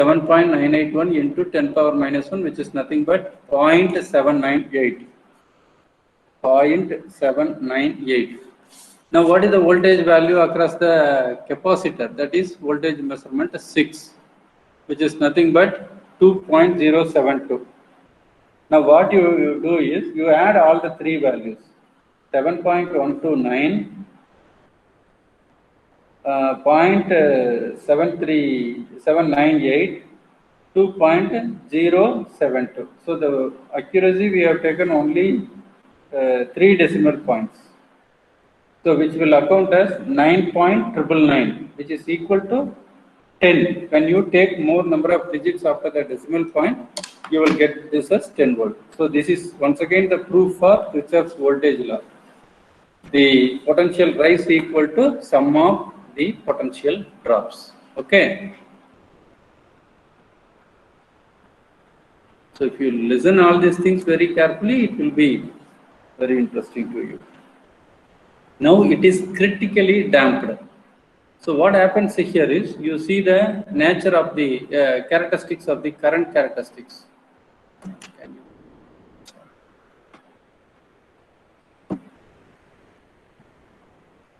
7.981 into 10 power minus 1, which is nothing but 0.798. 0.798. Now, what is the voltage value across the capacitor? That is voltage measurement 6, which is nothing but 2.072. Now, what you do is you add all the three values: 7.129, 0.73798, 2.072. So the accuracy we have taken only 3 decimal points. So which will account as 9.999, which is equal to 10. When you take more number of digits after the decimal point, you will get this as 10 volt. So this is once again the proof for Kirchhoff's voltage law. The potential rise equal to sum of the potential drops. Okay. So if you listen all these things very carefully, it will be very interesting to you. Now it is critically damped. So what happens here is you see the nature of the characteristics of the current characteristics.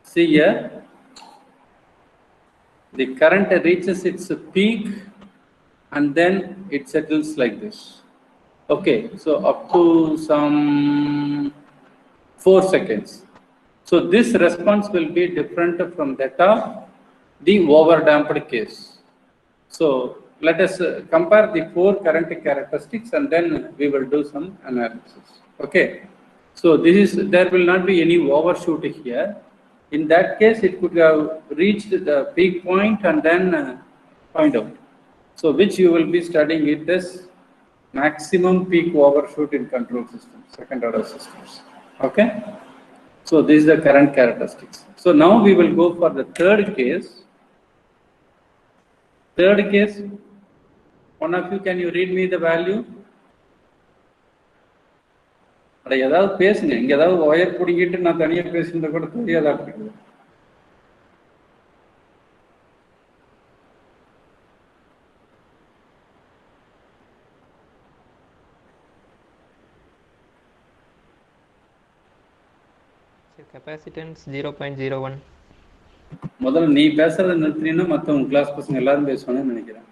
See here, the current reaches its peak and then it settles like this. Okay, so up to some 4 seconds. So this response will be different from that of the overdamped case. So let us compare the 4 current characteristics and then we will do some analysis. Okay, so this is, there will not be any overshoot here. In that case, it could have reached the peak point and then point out. So which you will be studying it as maximum peak overshoot in control systems, second order systems. Okay. So this is the current characteristics. So now we will go for the third case. Third case, one of you, can you read me the value? ஏதாவது பேசுங்க, இங்க ஏதாவது wire பிடிக்கிட்டு நான் தனியா பேசுறத கூட தெரியாதா இருக்கு. Capacitance 0.01. முதல்ல நீ பேசுறத நிறுத்தினா மத்தவங்க கிளாஸ் பசங்க எல்லாரும் பேசுவாங்கன்னு நினைக்கிறேன்.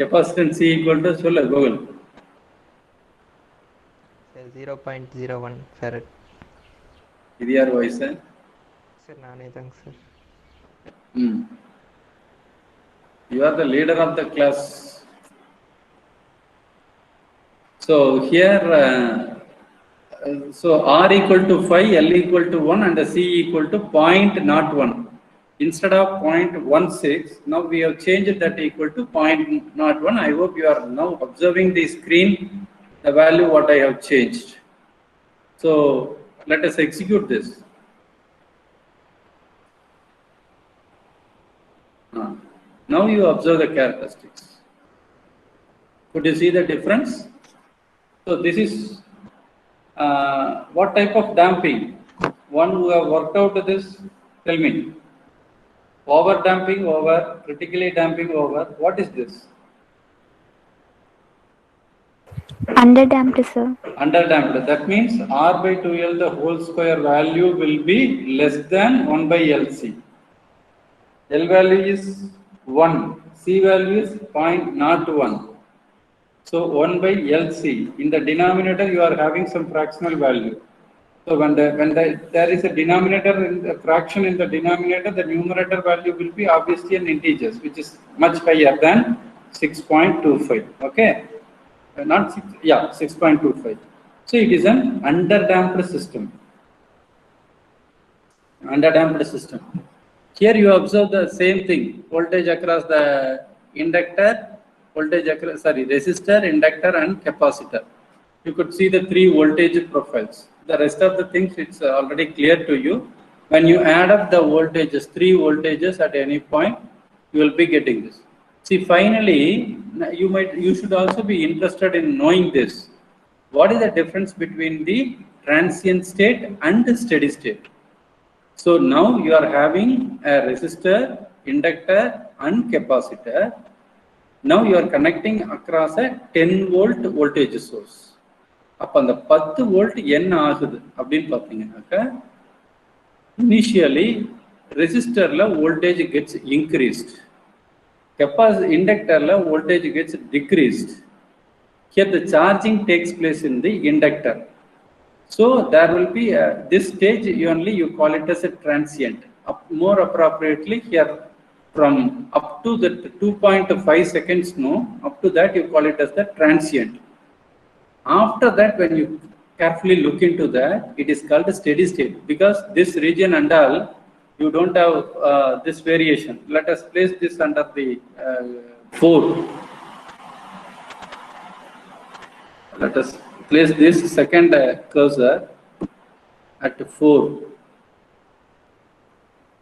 Capacitance equal to சொல்ல கோகுல். 0.01 farad. இது யார் வாய்ஸ்? சார் நானே தாங்க sir. You are the leader of the class. So here so R equal to 5, L equal to 1 and the C equal to 0.01. Instead of 0.16, now we have changed that equal to 0.01. I hope you are now observing the screen, the value what I have changed. So let us execute this. Now you observe the characteristics. Could you see the difference? So this is what type of damping? One who have worked out this, tell me. Over damping, over, critically damping, over. What is this? Underdamped, sir. Underdamped. That means R by 2L the whole square value will be less than 1 by LC. L value is 1. C value is 0.01. So 1 by LC. In the denominator, you are having some fractional value. So when there is a denominator in the fraction in the denominator, the numerator value will be obviously an integer, which is much higher than 6.25. Okay, not 6, yeah, 6.25. So it is an underdamped system. Underdamped system. Here you observe the same thing: voltage across the inductor, voltage across, resistor, inductor, and capacitor. You could see the 3 voltage profiles. The rest of the things, it's already clear to you. When you add up the voltages, 3 voltages at any point, you will be getting this. See, finally, you should also be interested in knowing this. What is the difference between the transient state and the steady state? So now you are having a resistor, inductor, and capacitor. Now you are connecting across a 10 volt voltage source. அப்ப அந்த 10 volt என்ன ஆகுது அப்படின்னு பாத்தீங்கன்னாக்க initially resistorல voltage gets increased, capacitor inductorல voltage gets decreased. Here the charging takes place in the inductor. So there will be this stage only you call it as a transient. More appropriately here from up to the 2.5 seconds up to that you call it as the transient. After that, when you carefully look into that, it is called a steady state, because this region and all you don't have this variation. Let us place this under the 4. Let us place this second cursor at 4.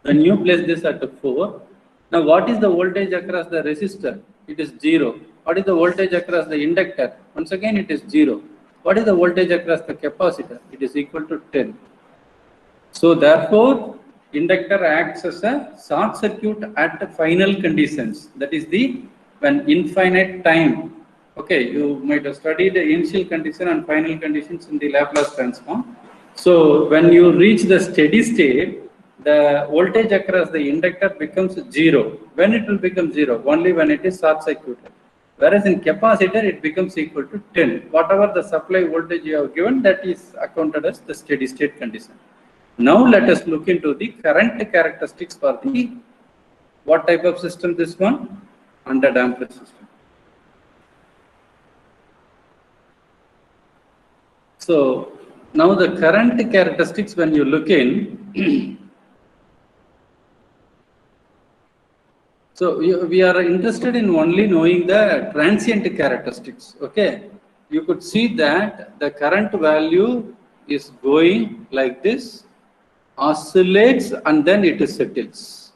When you place this at 4, now what is the voltage across the resistor? It is 0. What is the voltage across the inductor? Once again it is 0. What is the voltage across the capacitor? It is equal to 10. So therefore inductor acts as a short circuit at the final conditions. That is the when infinite time. Okay, you might have studied the initial condition and final conditions in the Laplace transform. So when you reach the steady state, the voltage across the inductor becomes 0. When it will become 0? Only when it is short circuited. Whereas in capacitor, it becomes equal to 10. Whatever the supply voltage you have given, that is accounted as the steady state condition. Now let us look into the current characteristics for the, what type of system this one? Underdamped system. So now the current characteristics, when you look in, so we are interested in only knowing the transient characteristics. Okay, you could see that the current value is going like this, oscillates, and then it settles,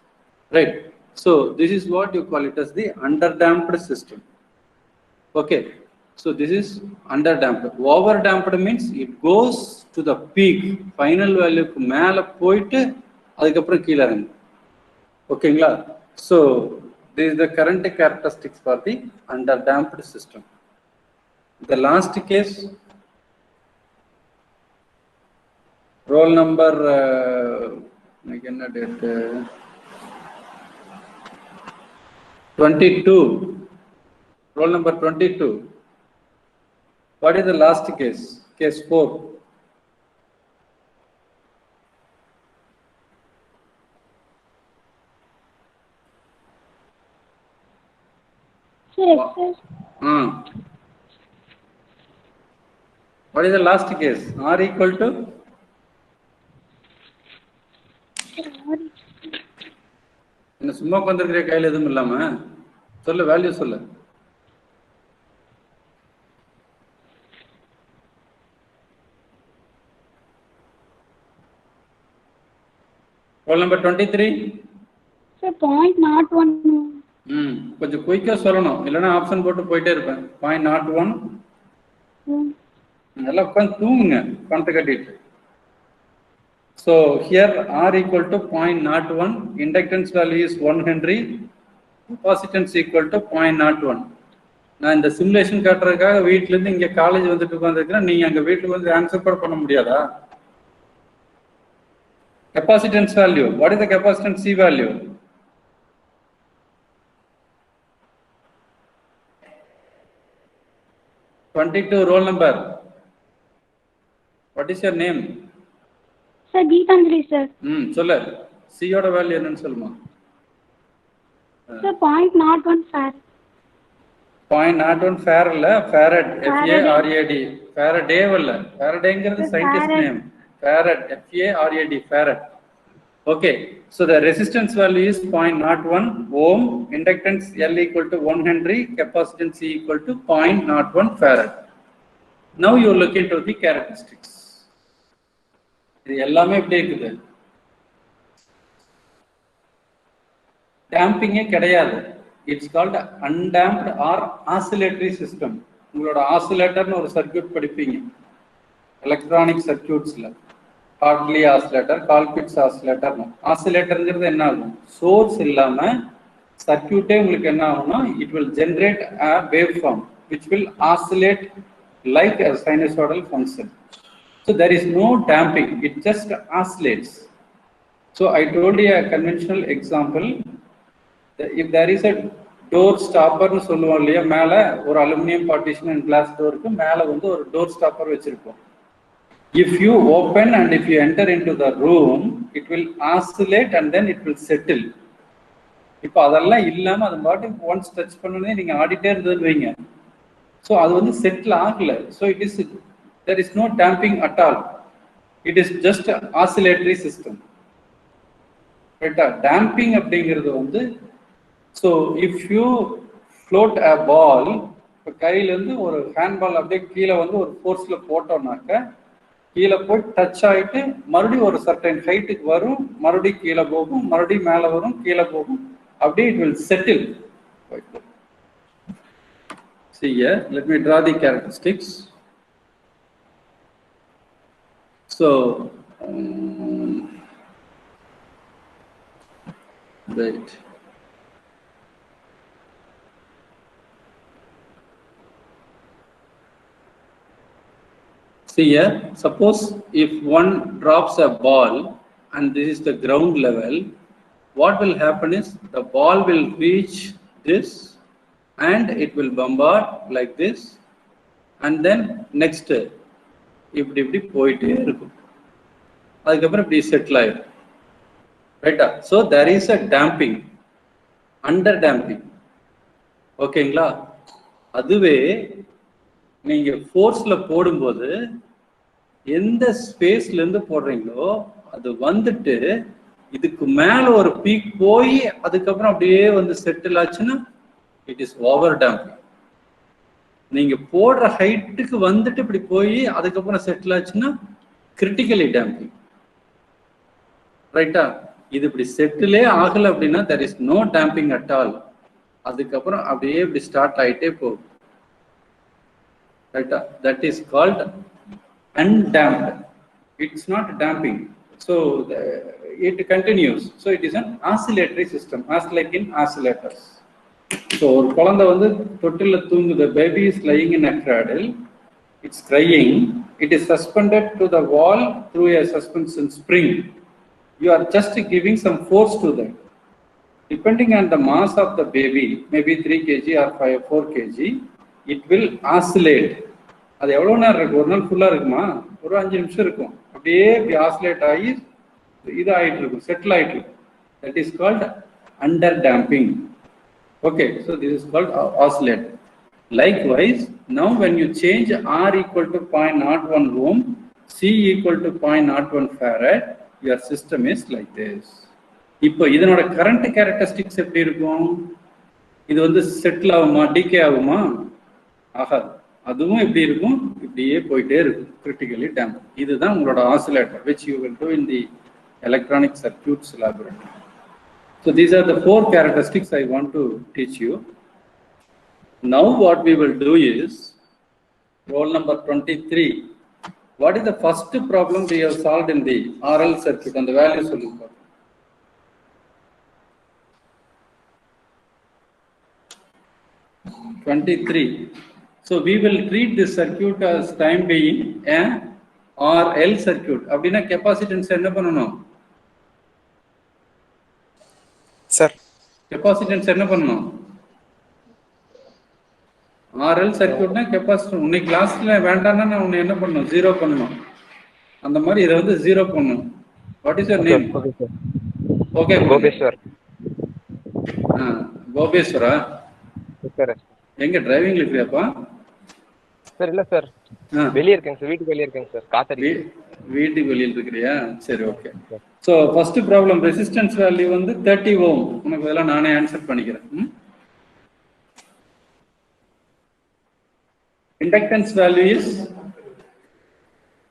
right? So this is what you call it as the underdamped system. Okay, so this is underdamped. Overdamped means it goes to the peak, final value ku mela poitu adukapra keela irungu. Okay la. So this is the current characteristics for the underdamped system. The last case, roll number 22. Roll number 22. What is the last case? Case 4. What is the last case? R equal to? என்ன சும்மா உட்கார்ந்திருக்கிற கையில் எதுவும் இல்லாம சொல்ல value சொல்ல. Roll number 23. Sir, 0.01. கொஞ்சம் குயிக்கா சொல்லணும், இல்லைன்னா ஆப்ஷன் போட்டு போயிட்டே இருப்பேன். 0.01. நல்லா உட்காந்து தூங்குங்க பணத்தை கட்டிட்டு. So here R equal to 0.01, inductance value is 1 Henry, capacitance equal to 0.01. நான் இந்த சிமுலேஷன் காட்டுறதுக்காக வீட்டுல இருந்து இங்க காலேஜ் வந்துட்டு உட்காந்துருக்கிறேன். நீங்க அங்க வீட்டுக்கு வந்து ஆன்சர் கூட பண்ண முடியாதா? Capacitance value. What is the capacitance C value? (22) roll number. What is your name? Sir, Geetanjali sir. சொல்ல. C யோட வேல்யூ என்னன்னு சொல்லுமா? Sir, 0.01 farad. 0.01 farad இல்ல, farad, F-A-R-A-D. Faraday இல்ல. Faradayங்கிறது scientist name. Farad, F-A-R-A-D, farad. Okay, so the resistance value is 0.01 ohm, inductance L equal to 1 Henry, capacitance C equal to 0.01 farad. Now you look into the characteristics. இது எல்லாமே எப்படி இருக்குது? டேம்பிங்கே கிடையாது. It's called undamped or oscillatory system. உங்களோட ஆசிலேட்டர்னு ஒரு circuit படிப்பீங்க எலக்ட்ரானிக் சர்க்யூட்ஸ்ல. Hartley oscillator, Colpitts oscillator. ஆசிலேட்டர்ங்கிறது என்ன ஆகும்? சோர்ஸ் இல்லாம சர்க்யூட்டே உங்களுக்கு என்ன ஆகும்னா it will generate a waveform which will oscillate like a sinusoidal function. So there is no damping, it just oscillates. So I told you a conventional example. If there is a door stopper னு சொல்லுவோம் இல்லையா, மேல ஒரு aluminium partition and class டோருக்கு மேல வந்து ஒரு door stopper வச்சிருப்போம். If you open and if you enter into the room, it will oscillate and then it will settle. இப்போ அதெல்லாம் இல்லாம அது பாட்டுக்கு ஒன்ஸ் டச் பண்ணனே நீங்க ஆடிட்டே இருந்ததுன்னு வைங்க, ஸோ அது வந்து செட்டில் ஆகல. So it is there is no damping at all. It is just oscillatory system. ரைட்டா? damping அப்படிங்கிறது வந்து, ஸோ இஃப் யூ ஃப்ளோட் அ பால், இப்போ கையிலேருந்து ஒரு ஹேண்ட்பால் அப்படியே கீழே வந்து ஒரு ஃபோர்ஸில் போட்டோம்னாக்க கீழே போய் டச் ஆகிட்டு மறுபடியும் ஒரு சர்டைன் ஹைட்டுக்கு வரும், மறுபடியும் கீழே போகும், மறுபடியும் மேலே வரும், கீழே போகும், அப்படியே it will settle. See here, let me draw the characteristics. So right. See here, suppose if one drops a ball and this is the ground level, what will happen is the ball will reach this and it will bombard like this, and then next இப்படி போயிட்டே இருக்கும், அதுக்கப்புறம் இப்படி settle ஆயிடும். ரைட்டா? So there is a damping, under damping. ஓகேங்களா? அதுவே நீங்க ஃபோர்ஸ்ல போடும்போது எந்த ஸ்பேஸ்ல இருந்து போடுறீங்களோ அது வந்துட்டு இதுக்கு மேல ஒரு பீக் போய் அதுக்கப்புறம் அப்படியே வந்து செட்டில் ஆச்சுன்னா இட் இஸ் ஓவர் டேம்பிங். நீங்க போடுற ஹைட்டுக்கு வந்துட்டு இப்படி போய் அதுக்கப்புறம் செட்டில் ஆச்சுன்னா கிரிட்டிக்கலி டேம்பிங். ரைட்டா? இது இப்படி செட்டிலே ஆகல அப்படின்னா there is no damping at all. அதுக்கப்புறம் அப்படியே இப்படி ஸ்டார்ட் ஆயிட்டே போகும். ரைட்டா? that is called undamped. It's not damping. So it continues. So it is an oscillatory system, as like in oscillators. So ஒரு குழந்தை வந்து தொட்டில தூங்குது, baby is lying in a cradle, it's crying, it is suspended to the wall through a suspension spring. You are just giving some force to that. Depending on the mass of the baby, maybe 3 kg or 4 kg, it will oscillate. அது எவ்வளவு நேரம் இருக்கு? ஒரு நாள் ஃபுல்லா இருக்குமா? ஒரு 5 நிமிஷம் இருக்கும். அப்படியே இப்படி ஆசிலேட் ஆகி இது ஆயிட்டு இருக்கும், செட்டில் ஆயிட்டு இருக்கும். That is called under damping. Okay, so this is called oscillate. Likewise, now when you change R equal to 0.01 ohm, C equal to 0.01 farad, your system is like this. இப்போ இதனோட current characteristics எப்படி இருக்கும்? இது வந்து settle ஆகுமா, decay ஆகுமா? ஆகாது. அதுவும் எப்படி இருக்கும்? இப்படியே போயிட்டே இருக்கும், கிரிட்டிக்கலி டேம்ப். இதுதான் உங்களோட oscillator, which you will do in the electronic circuits laboratory. So these are the 4 characteristics I want to teach you. Now what we will do is roll number 23. What is the first problem we have solved in the RL circuit and the value solution? 23. So we will treat this circuit as time being a RL circuit. அப்படினா capacitance என்ன பண்ணனும்? Sir, capacitance என்ன பண்ணனும்? RL சர்க்யூட்னா capacitor. உன்னை கிளாஸ்ல வேண்டாம்னா நான் உன்னை என்ன பண்ணணும்? 0 பண்ணணும். அந்த மாதிரி இதை வந்து 0 பண்ணணும். What is your name? Okay, Gopeswar. கோபேஸ்வரா? சார், எங்க டிரைவிங்ல இருக்கியாப்பா? சார் இல்ல சார், வெளியே இருக்கேங்க சார், வீட்டுக்கு வெளியே இருக்கேங்க சார், காத்தடி. வீட்டுக்கு வெளியில் இருக்கிறியா? சரி, okay. So first problem, resistance value வந்து 30 ஓம். உனக்கு இதெல்லாம் நானே ஆன்சர் பண்ணிக்கிறேன். Inductance value is,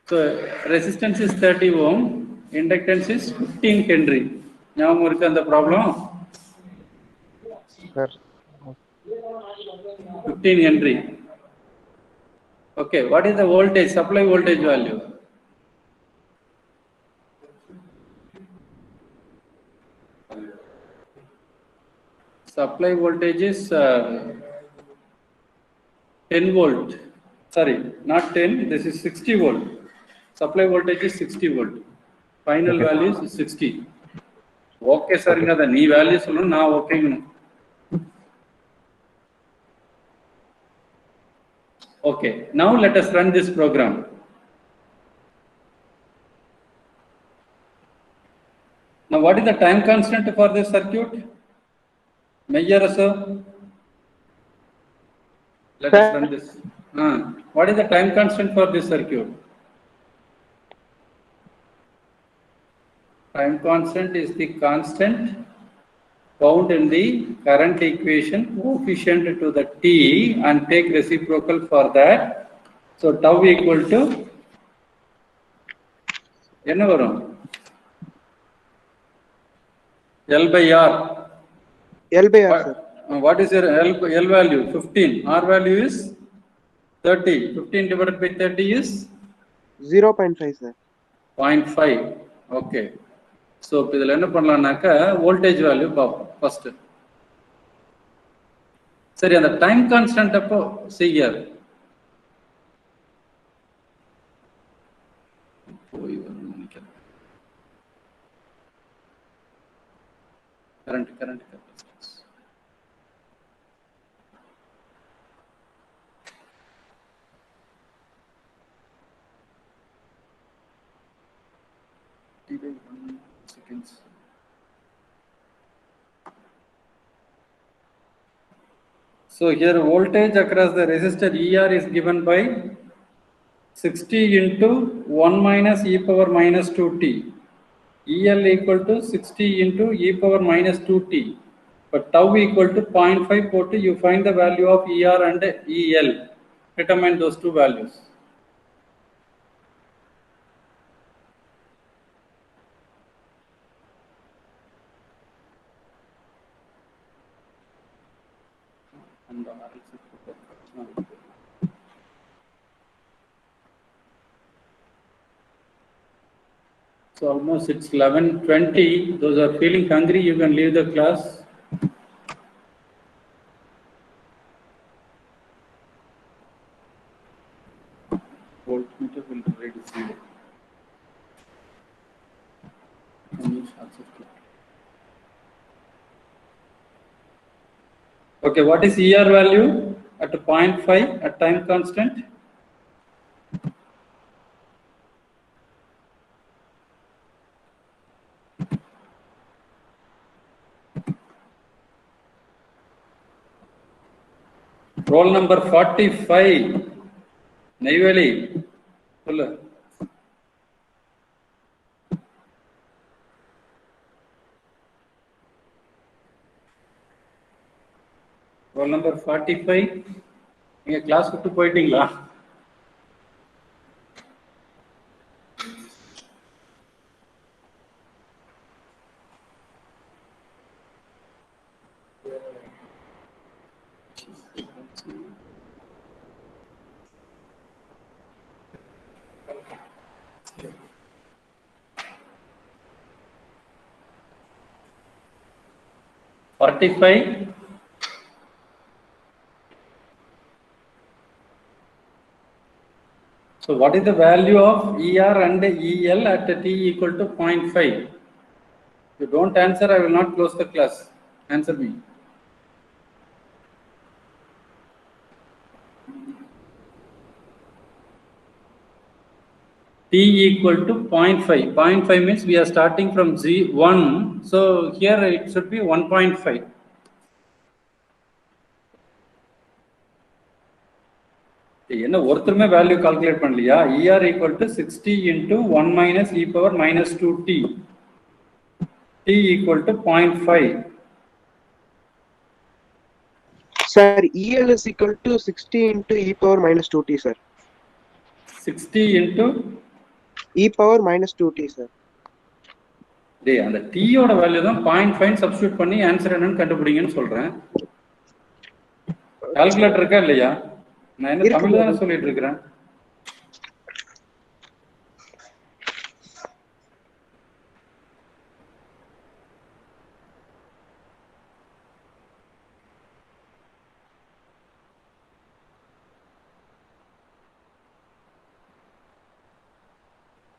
so resistance is 30 ohm, inductance is 15 Henry. ஞாபகம் இருக்கு அந்த problem? Sir 15 Henry. Okay, what is the voltage, supply voltage value? supply voltage is 10 volt. Sorry, not 10, this is 60 volt. Supply voltage is 60 volt. Final Okay. value is 60. Okay, sir, the knee value now okay. Okay, now let us run this program. Now, what is the time constant for this circuit? Measure, sir. Let us run this. What is the time constant for this circuit? Time constant is the constant found in the current equation coefficient to the t and take reciprocal for that. So tau equal to என்ன வரும்? L by R. L by R, sir. What is your L value? 15. R value is 30. 15 divided by 30 is 0.5, sir. 0.5. Okay. So இதில் என்ன பண்ணலாம்னாக்க voltage value பார்ப்போம் first. சரி, அந்த time constant அப்போ செய்யார் போய் வரணும் நினைக்கிறேன். Current capacitance seconds. So here voltage across the resistor ER is given by 60 into 1 minus e power minus 2t. EL equal to 60 into e power minus 2t. But tau equal to 0.5 போட்டு you find the value of ER and EL. Determine those two values. So almost it's 11:20. Those are feeling hungry, you can leave the class. Voltmeter will read zero. Okay, what is ER value at 0.5 at time constant? Roll number 45. Neyveli. Roll number 45. நீங்க class விட்டு போயிட்டீங்களா? Forty-five. So what is the value of ER and EL at t equal to 0.5? If you don't answer, I will not close the class. Answer me. T equal to 0.5. 0.5 means we are starting from 1. So here it should be 1.5. என்ன ஒருத்தருமே value calculate பண்ணலையா? ER equal to 60 into 1 minus e power minus 2t. T equal to 0.5. Sir, EL is equal to 60 into e power minus 2t, sir. 60 into e power minus 2t, sir. அந்த t ஓட value தான் 0.5 substitute பண்ணி answer என்னன்னு கண்டுபிடிங்கன்னு சொல்றேன். Calculator இருக்கா இல்லையா? நான் என்ன தமிழ்ல தானே சொல்லிட்டு இருக்கிறேன்.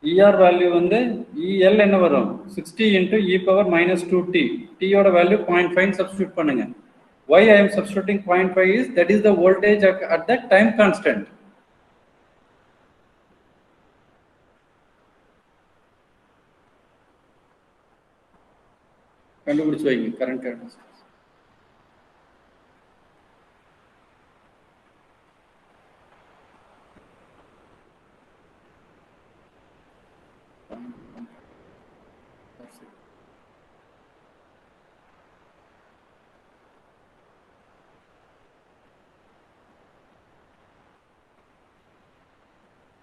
ER value வந்து EL என்ன வரும் 60 into e power minus 2t. T ஓட value 0.5 substitute பண்ணுங்க. Why I am substituting 0.5 is that is the voltage at the time constant. கண்டுபிடிச்சு வைங்க current characteristics.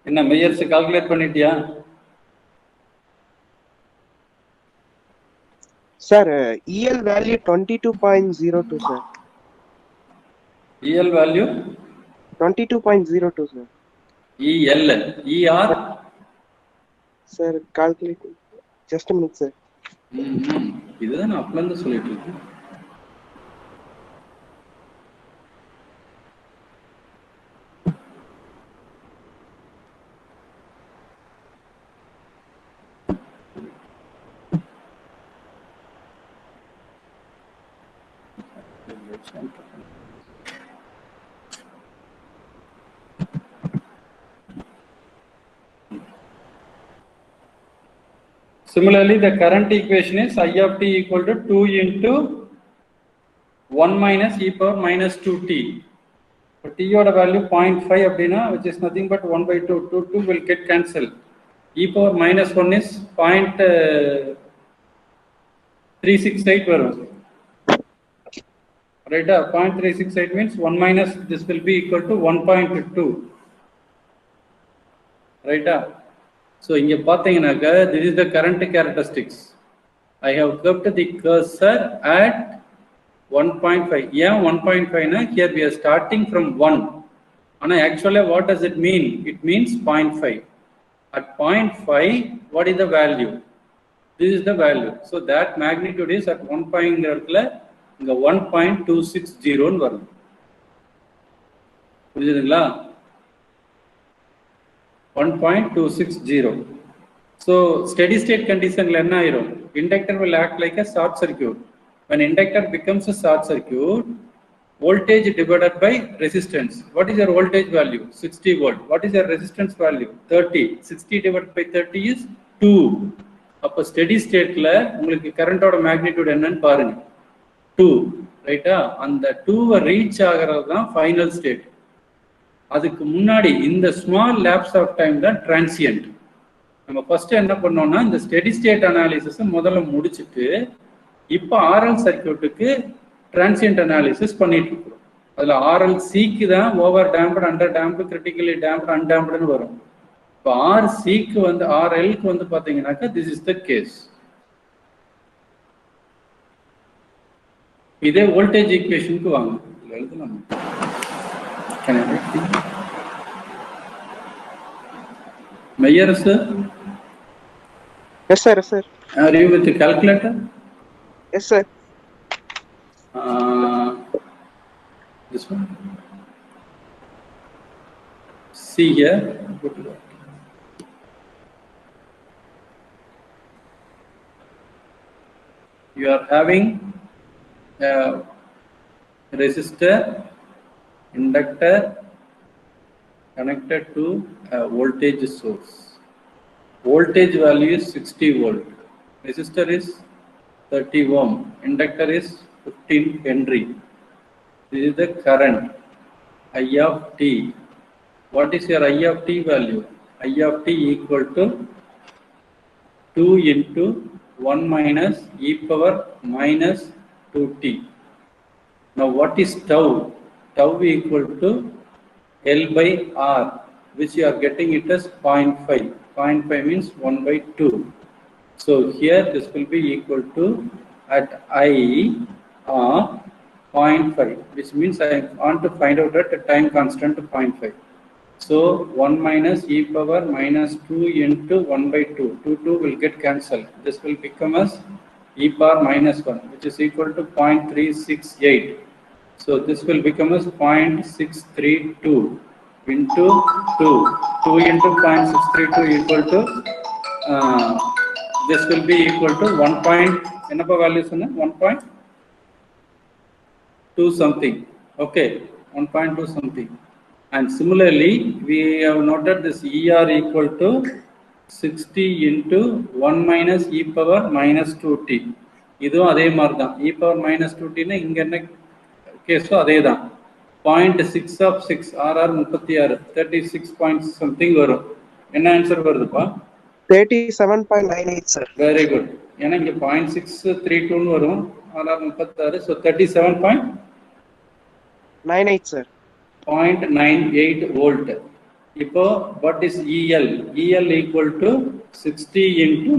என்ன மெயர்ஸ் கால்குலேட் பண்ணிட்டியா? Sir EL value 22.02 sir. EL value 22.02 sir. EL ER sir calculate just a minute sir. இதுதான் நான் அப்பல இருந்து சொல்லிட்டு இருக்கேன். Similarly, the current equation is I of t equal to 2 into 1 minus e power minus 2t. So t oda value 0.5 abdina, which is nothing but 1 by 2. 2 will get cancelled. E power minus 1 is 0.368 varum. Right, 0.368 means 1 minus this will be equal to 1.2. Right. So in your this is the current characteristics. I have kept the cursor at 1.5. Yeah, 1.5 na, here we are starting from 1. And actually what does it mean? It means 0.5. At 0.5, what is the value? This is the value. So that magnitude is at 1.260 varum. புரியுதுங்களா? 1.260. So steady state condition lenna irum. Inductor will act like a short circuit. When inductor becomes a short circuit, voltage divided by resistance. What is your voltage value? 60 volt. What is your resistance value? 30. 60 divided by 30 is 2. Appo steady state la ungalku current oda magnitude enna nu paarenga. 2. Right? And the 2 reach ஆகிறது தான் final state. அதுக்கு முன்னாடி இந்த small labs of time தான் transient. நம்ம first என்ன பண்ணோம்னா இந்த ஸ்டெடி ஸ்டேட் அனாலிசிஸ் முதல்ல முடிச்சுட்டு இப்போ ஆர்எல் சர்க்யூட்டுக்கு டிரான்சியன்ட் அனாலிசிஸ் பண்ணிட்டு இருக்கிறோம். அதுல ஆர்எல் சிக்கு தான் over damped, under damped, critically damped, அன்டேம்ப்டுன்னு வரும். இப்போ ஆர் சிக்கு வந்து ஆர்எல்க்கு வந்து பாத்தீங்கன்னாக்கா திஸ் இஸ் த கேஸ். இதே வோல்டேஜ் ஈக்குவேஷனுக்கு வாங்க, எழுதலாம். Can I write it? Meyer sir? Yes sir, yes sir. Are you with the calculator? Yes sir. This one? See here. Go to that. You are having a resistor, inductor connected to a voltage source. Voltage value is 60 volt. Resistor is 30 ohm. Inductor is 15 Henry. This is the current I of t. What is your I of t value? I of t equal to 2 into 1 minus e power minus 2t. Now what is tau? Tau equal to L by R, which you are getting it as 0.5. 0.5 means 1 by 2. So here this will be equal to at I of 0.5, which means I want to find out at a time constant 0.5. So 1 minus e power minus 2 into 1 by 2. 2 will get cancelled. This will become as e power minus 1, which is equal to 0.368. So this will become as 0.632 into 2. 2 into 0.632 equal to this will be equal to 1 point, enapa value sonna 1.2 something. Okay, 1.2 something. And similarly, we have noted this ER equal to 60 into 1 minus e power minus 2t. இதுவும் அதே மாதிரி தான். e power minus 2t னா இங்க என்ன கேஸோ அதே தான். 0.6 of 6 RR 36 36 point something வரும். என்ன ஆன்சர் வருதுப்பா? 37.98 sir. Very good. ஏன்னா இங்க 0.632 ன்னு வரும். RR 36 so 37.98 sir. 0.98 volt. இப்போ what is EL? EL equal to 60 into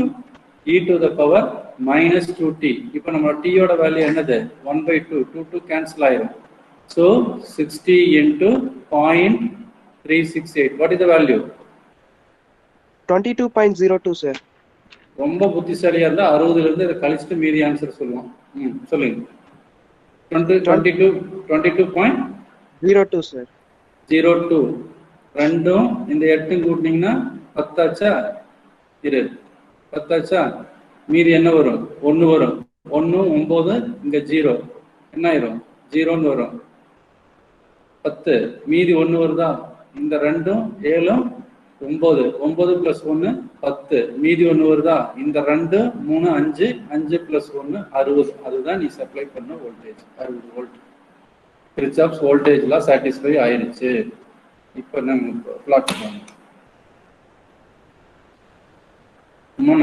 e to the power minus 2t. இப்போ நம்ம t ஓட வேல்யூ என்னது? 1/2. 2 cancel ஆயிரும். So 60 into 0.368. What is the value? 22.02 sir. ரொம்ப புத்திசாலியா இருந்தா 60ல இருந்து இத கழிச்சிட்டு மீதி ஆன்சர் சொல்லுவோம். சொல்லுங்க. 22.02 sir. 02. ரெண்டும் இந்த 8 கூட்டினீங்கன்னா 10 ஆச்சா? இரு. 10 ஆச்சா? மீதி என்ன வரும்? 1 வரும். 1 9 இங்க 0. என்ன ஆயிரும்? 0 ன்னு வரும். 10 மீதி 1 வருதா? இந்த ரெண்டும் 7 9 9 plus 1 10 மீதி 1 வருதா? இந்த 2 3 5 5 plus 1 60. அதுதான் நீ சப்ளை பண்ண வோல்டேஜ் 60 வோல்ட். கிர்ச்சாஃப்ஸ் வோல்டேஜ் லா சாட்டிஸ்ஃபை ஆயிருச்சு. இப்போ நம்ம பிளாட் பண்ணலாம்.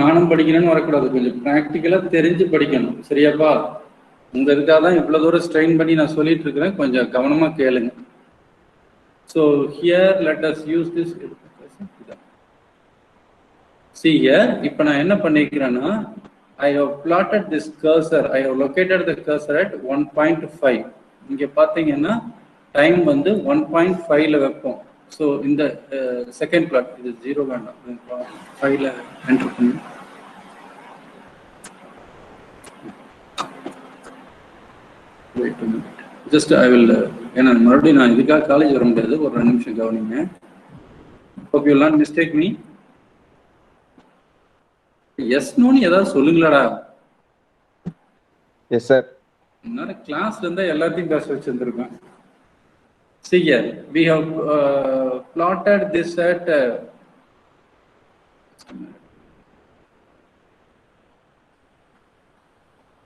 நானும் படிக்கணும்னு வரக்கூடாது, கொஞ்சம் ப்ராக்டிக்கலா தெரிஞ்சு படிக்கணும். சரியாப்பா? உங்க இதுக்காக தான் இவ்வளவு தூரம் ஸ்ட்ரெயின் பண்ணி நான் சொல்லிட்டு இருக்கிறேன், கொஞ்சம் கவனமா கேளுங்க. So here let us use this. See here, இப்போ நான் என்ன பண்ணிக்கிறேன்னா, I have plotted this cursor. I have located the cursor at 1.5. இங்க பாத்தீங்கன்னா டைம் வந்து 1.5ல வைப்போம். ஸோ இந்த செகண்ட் பிளாட் இது 0 வேண்டாம், 5ல என்டர் பண்ணி ஜஸ்ட் ஐ வில், ஏன்னா மறுபடியும் நான் இதுக்காக காலேஜ் வர முடியாது, ஒரு 2 நிமிஷம் கவனிங்க. Hope you not mistake me. Yes நோன்னு ஏதாவது சொல்லுங்களாடா. Yes sir. முன்னாடி கிளாஸ்ல இருந்தா எல்லாத்தையும் பேச வச்சிருந்திருக்கேன். See here, we have plotted this at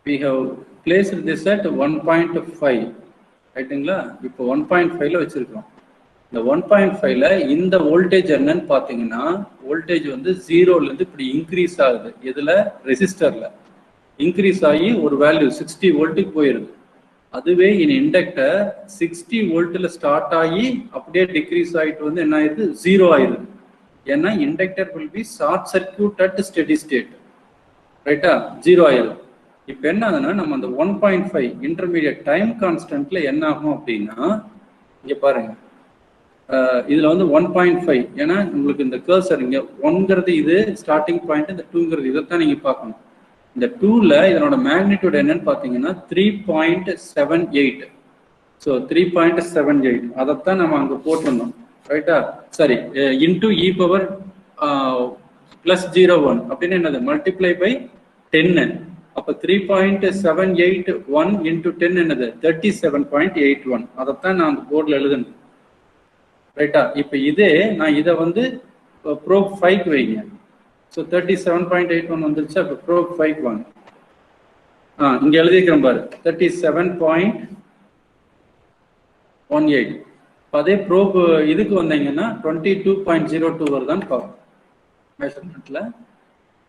we have placed this at 1.5. ரைட்டுங்களா? இப்போ 1.5ல வச்சிருக்கோம். இந்த 1.5ல இந்த வோல்டேஜ் என்னன்னு பாத்தீங்கன்னா, வோல்டேஜ் வந்து 0ல இருந்து இப்படி இன்க்ரீஸ் ஆகுது. இதுல ரெசிஸ்டர்ல இன்க்ரீஸ் ஆகி ஒரு வேல்யூ 60 வோல்ட்டுக்கு போயிருது. அதுவே இன் இண்டக்டர் 60 வோல்ட்ல ஸ்டார்ட் ஆகி அப்படியே டிக்ரீஸ் ஆயிட்டு வந்து என்ன ஆயிடுது? 0 ஆயிடுது. ஏன்னா inductor will be short circuit at steady state. ரைட்டா? 0 ஆயிடும். இப்போ என்ன ஆகுதுன்னா, நம்ம அந்த 1.5 இன்டர்மீடியட் டைம் கான்ஸ்டன்ட்ல என்ன ஆகும் அப்படின்னா, இங்க பாருங்க, இதுல வந்து 1.5, ஏன்னா உங்களுக்கு இந்த கர்சர் இங்க 1ங்கிறது இது ஸ்டார்டிங் பாயிண்ட், இந்த 2ங்கிறது இதைத்தான் நீங்க பார்க்கணும். இந்த 2ல இதனோட மேக்னிடியூட் என்னன்னு பாத்தீங்கன்னா 3.78. ஸோ 3.78 அதைத்தான் நம்ம அங்க போட்டிருந்தோம். ரைட்டா? சரி, இன்டூ இ பவர் +01 அப்படின்னு என்னது? Multiply by 10. அப்ப 3.781 இன்டூ 10 என்னது? 37.81. அதைத்தான் நான் அந்த போர்டில் எழுதணும். ரைட்டா? இப்ப இதே நான் இதை வந்து ப்ரோப் 5க்கு வைங்க. ஸோ 37.81 வந்துருச்சு. அப்போ ப்ரோப் 5 வாங்க. இங்க எழுதிக்கிறேன் பாரு, 37.18. அதே ப்ரோப் இதுக்கு வந்தீங்கன்னா 22.02 வருதான்னு பார்ப்போம் மெஷர்மெண்ட்ல.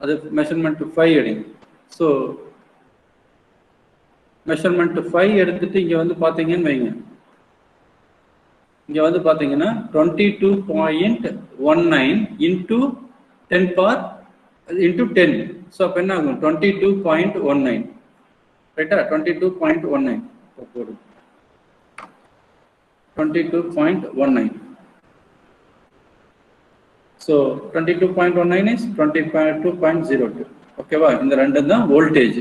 அது மெஷர்மெண்ட் 5 எடுங்க. ஸோ மெஷர்மெண்ட் 5 எடுத்துட்டு இங்க வந்து பாத்தீங்கன்னு வைங்க, இங்க வந்து பாத்தீங்கன்னா 22.19 இன்டூ 10 பவர் இன்டூ 10. ஸோ அப்போ என்ன ஆகும்? 22.19. ரைட்டா? 22.19 போடும். 22.19. So 22.19 is 22.02. ஓகேவா? இந்த ரெண்டு தான் வோல்டேஜ்.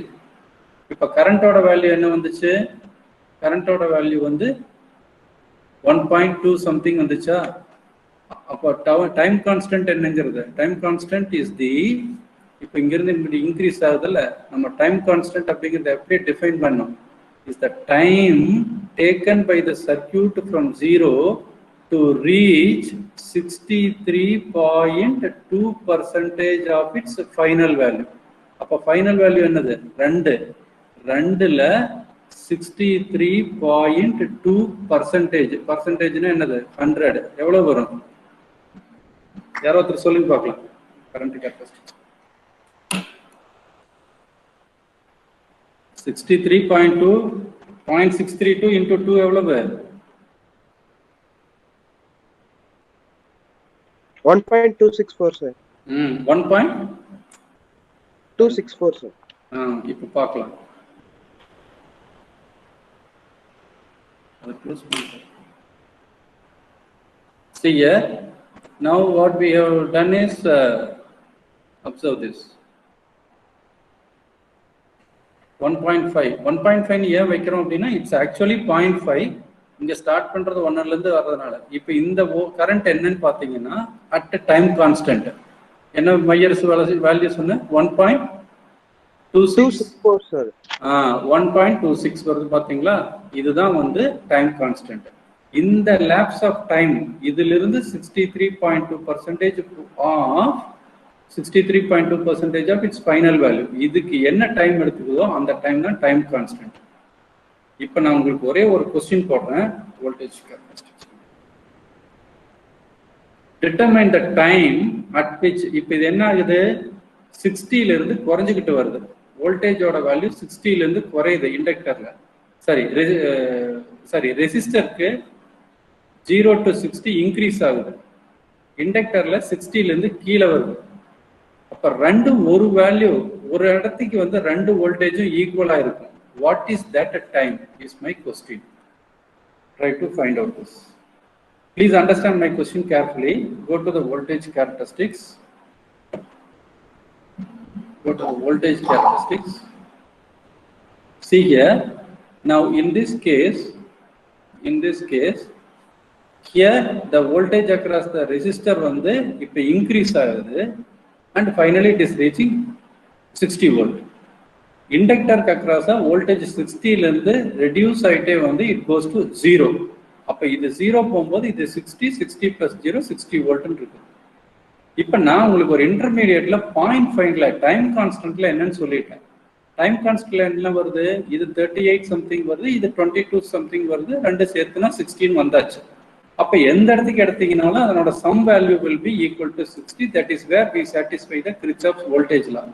இப்போ கரண்டோட வேல்யூ என்ன வந்துச்சு? கரண்டோட வேல்யூ வந்து 1.2 சம்திங் வந்துச்சா? அப்போ டைம் கான்ஸ்டன்ட் என்னங்கிறது? டைம் கான்ஸ்டன்ட் இஸ் தி இப்போ இங்கிருந்து இப்படி இன்க்ரீஸ் ஆகுதுல்ல, நம்ம டைம் கான்ஸ்டன்ட் அப்படிங்கிறத எப்படி டிஃபைன் பண்ணோம்? Is the time taken by the circuit from 0 to reach 63.2% of its final value. அப்போ ஃபைனல் வேல்யூ என்னது? 2. 2ல 63.2%. பர்சன்டேஜ்னா என்னது? 100. எவ்வளவு வரும்? யாரோ ஒருத்தர் சொல்லுங்க பார்க்கலாம். கரண்ட் கேரக்டரிஸ்டிக்ஸ் 63.2 0.632 into 2 எவ்வளவு? 1.264 sir. 1.264 sir. இப்போ பார்க்கலாம். See here, now what we have done is observe this 1.5. 1.5 ஏன் வைக்கிறோம் அப்படின்னா இட்ஸ் ஆக்சுவலி 0.5. இங்க ஸ்டார்ட் பண்றது 1ல இருந்து வர்றதுனால இப்போ இந்த கரண்ட் என்னன்னு பாத்தீங்கன்னா அட் டைம் கான்ஸ்டன்ட் என்ன மையர்ஸ் வேல்யூ சொன்ன 1.264 sir. 1.26 வருது பாத்தீங்களா? இதுதான் வந்து டைம் கான்ஸ்டன்ட். இந்த லேப்ஸ் ஆஃப் டைம் இதிலிருந்து 63.2% of 63.2% of its final value. இதுக்கு என்ன டைம் எடுத்துக்குதோ அந்த டைம் தான் டைம் கான்ஸ்டன்ட். இப்போ நான் உங்களுக்கு ஒரே ஒரு கொஸ்டின் போடுறேன். Voltage characteristics determine the time at which. இப்போ இது என்ன ஆகுது? 60ல இருந்து குறைஞ்சிக்கிட்டு வருது. வோல்டேஜோட வேல்யூ 60ல இருந்து குறையுது இண்டக்டர்ல. சாரி ரெசிஸ்டருக்கு 0 to 60 இன்க்ரீஸ் ஆகுது. இண்டக்டர்ல 60ல இருந்து கீழே வருது. அப்ப ரெண்டும் ஒரு வேல்யூ, ஒரு இடத்துக்கு வந்து ரெண்டு வோல்டேஜும் ஈக்குவலா இருக்கும். What is that time is my question. Try to find out this. Please understand my question carefully. Go to the voltage characteristics. Go to the voltage characteristics. See here. Now in this case, here the voltage across the resistor வந்து இப்ப increase ஆகுது and finally it is reaching 60 volt. Inductor அக்ராஸா voltage 60ல இருந்து reduce ஆயிட்டே வந்து it goes to 0. அப்ப இது 0 போகும்போது இது 60 plus 0 60 வோல்ட்னு இருக்கு. இப்ப நான் உங்களுக்கு ஒரு இன்டர்மீடியட்ல 0.5ல டைம் கான்ஸ்டன்ட்ல என்னன்னு சொல்லிட்டேன். டைம் கான்ஸ்டன்ட்ல என்ன வருது? இது 38 சம்திங் வருது, இது 22 சம்திங் வருது, ரெண்டு சேர்த்துனா 16 வந்தாச்சு. அப்ப எந்த இடத்துக்கு எடுத்தீங்கனாலும் அதனோட sum value will be equal to 60. That is where we satisfy the Kirchhoff's voltage law.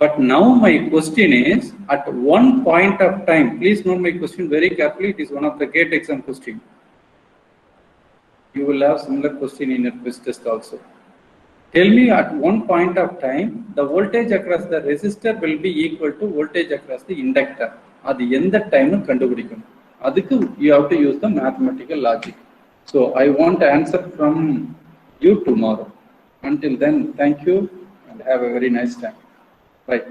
But now my question is, at one point of time, please note my question very carefully, it is one of the GATE exam question. You will have similar question in your quiz test also. Tell me at one point of time, the voltage across the resistor will be equal to voltage across the inductor. Adi endha time kandupidikkanum. Adukku you have to use the mathematical logic. So I want answer from you tomorrow. Until then, thank you and have a very nice time. Right.